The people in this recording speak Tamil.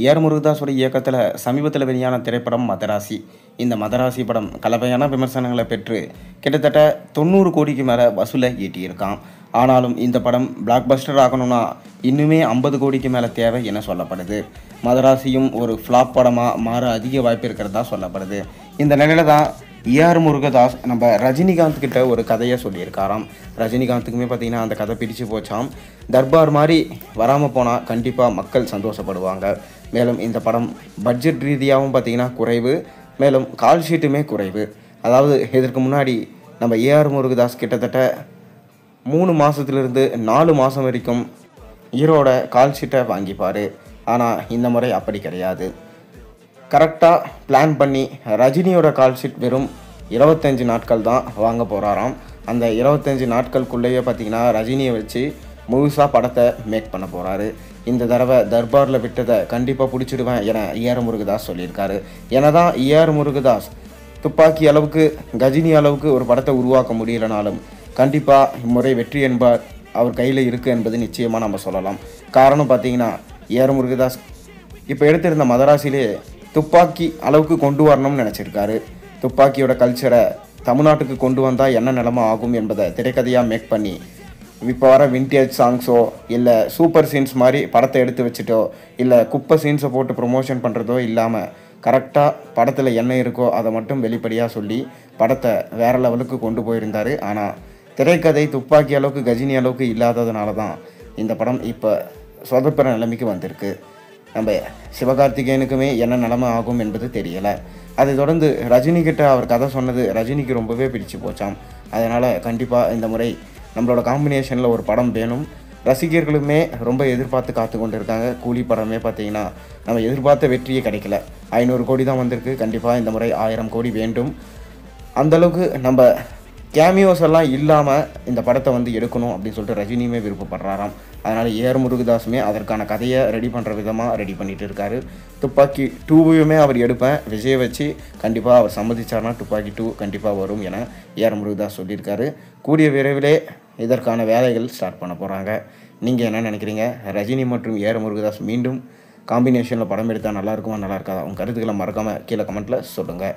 ஏஆர் முருகதாஸோட இயக்கத்தில் சமீபத்தில் வெளியான திரைப்படம் மதராசி. இந்த மதராசி படம் கலவையான விமர்சனங்களை பெற்று கிட்டத்தட்ட 90 கோடிக்கு மேலே வசூலை ஈட்டியிருக்கான். ஆனாலும் இந்த படம் பிளாக் பஸ்டர் ஆகணும்னா இன்னுமே 50 கோடிக்கு மேலே தேவை என சொல்லப்படுது. மதராசியும் ஒரு ஃப்ளாப் படமாக மாற அதிக வாய்ப்பு இருக்கிறதா சொல்லப்படுது. இந்த நிலையில தான் ஏஆர் முருகதாஸ் நம்ம ரஜினிகாந்த் கிட்ட ஒரு கதையை சொல்லியிருக்காராம். ரஜினிகாந்துக்குமே பார்த்திங்கன்னா அந்த கதை பிடிச்சு போச்சாம். தர்பார் மாதிரி வராமல் போனால் கண்டிப்பாக மக்கள் சந்தோஷப்படுவாங்க. மேலும் இந்த படம் பட்ஜெட் ரீதியாகவும் பார்த்திங்கன்னா குறைவு, மேலும் கால் ஷீட்டுமே குறைவு. அதாவது இதற்கு முன்னாடி நம்ம ஏஆர் முருகதாஸ் கிட்டத்தட்ட 3 மாதத்துலேருந்து 4 மாதம் வரைக்கும் ஹீரோட கால் ஷீட்டை வாங்கிப்பார். ஆனால் இந்த முறை அப்படி கிடையாது. கரெக்டாக பிளான் பண்ணி ரஜினியோட கால் ஷீட் வெறும் 25 நாட்கள் தான் வாங்க போகிறாராம். அந்த 25 நாட்களுக்குள்ளேயே பார்த்திங்கன்னா ரஜினியை வச்சு முழுசாக படத்தை மேக் பண்ண போகிறாரு. இந்த தடவை தர்பாரில் விட்டதை கண்டிப்பாக பிடிச்சிடுவேன் என ஏஆர் முருகதாஸ் சொல்லியிருக்காரு. தான் ஏஆர் முருகதாஸ் துப்பாக்கி அளவுக்கு கஜினி அளவுக்கு ஒரு படத்தை உருவாக்க முடியலனாலும் கண்டிப்பாக இம்முறை வெற்றி என்பார் அவர் கையில் இருக்குது என்பது நிச்சயமாக நம்ம சொல்லலாம். காரணம் பார்த்திங்கன்னா ஏஆர் முருகதாஸ் இப்போ எடுத்திருந்த மதராசிலே துப்பாக்கி அளவுக்கு கொண்டு வரணும்னு நினச்சிருக்காரு. துப்பாக்கியோட கல்ச்சரை தமிழ்நாட்டுக்கு கொண்டு வந்தால் என்ன நிலமை ஆகும் என்பதை திரைக்கதையாக மேக் பண்ணி இப்போ வர விண்டேஜ் சாங்ஸோ இல்லை சூப்பர் சீன்ஸ் மாதிரி படத்தை எடுத்து வச்சுட்டோ இல்லை குப்பை சீன்ஸை போட்டு ப்ரொமோஷன் பண்ணுறதோ இல்லாமல் கரெக்டாக படத்தில் என்ன இருக்கோ அதை மட்டும் வெளிப்படையாக சொல்லி படத்தை வேறு லெவலுக்கு கொண்டு போயிருந்தார். ஆனால் திரைக்கதை துப்பாக்கி அளவுக்கு கஜினி அளவுக்கு இல்லாததுனால தான் இந்த படம் இப்போ சொதப்புற நிலைமைக்கு வந்திருக்கு. நம்ம சிவகார்த்திகேயனுக்குமே என்ன நிலைமை ஆகும் என்பது தெரியலை. அதை தொடர்ந்து ரஜினிகிட்ட அவர் கதை சொன்னது ரஜினிக்கு ரொம்பவே பிடிச்சு போச்சாம். அதனால் கண்டிப்பாக இந்த முறை நம்மளோட காம்பினேஷனில் ஒரு படம் வேணும். ரசிகர்களுமே ரொம்ப எதிர்பார்த்து காத்து கொண்டு இருக்காங்க. கூலி படமே பார்த்திங்கன்னா நம்ம எதிர்பார்த்த வெற்றியே கிடைக்கல. 500 கோடி தான் வந்திருக்கு. கண்டிப்பாக இந்த முறை 1000 கோடி வேண்டும். அந்தளவுக்கு நம்ம கேமியோஸ் எல்லாம் இல்லாமல் இந்த படத்தை வந்து எடுக்கணும் அப்படின்னு சொல்லிட்டு ரஜினியுமே விருப்பப்படுறாராம். அதனால் ஏஆர் முருகதாஸுமே அதற்கான கதையை ரெடி பண்ணுற விதமாக ரெடி பண்ணிகிட்டு இருக்காரு. துப்பாக்கி 2வையுமே அவர் எடுப்பேன் விஜயை வச்சு கண்டிப்பாக அவர் சம்மதிச்சார்னா துப்பாக்கி 2 கண்டிப்பாக வரும் என ஏஆர் முருகதாஸ் சொல்லியிருக்காரு. கூடிய விரைவிலே இதற்கான வேலைகள் ஸ்டார்ட் பண்ண போகிறாங்க. நீங்கள் என்ன நினைக்கிறீங்க? ரஜினி மற்றும் ஏஆர் முருகதாஸ் மீண்டும் காம்பினேஷனில் படம் எடுத்தால் நல்லா இருக்குமா நல்லா இருக்காதா? உங்கள் கருத்துக்களை மறக்காமல் கீழே கமெண்ட்டில் சொல்லுங்கள்.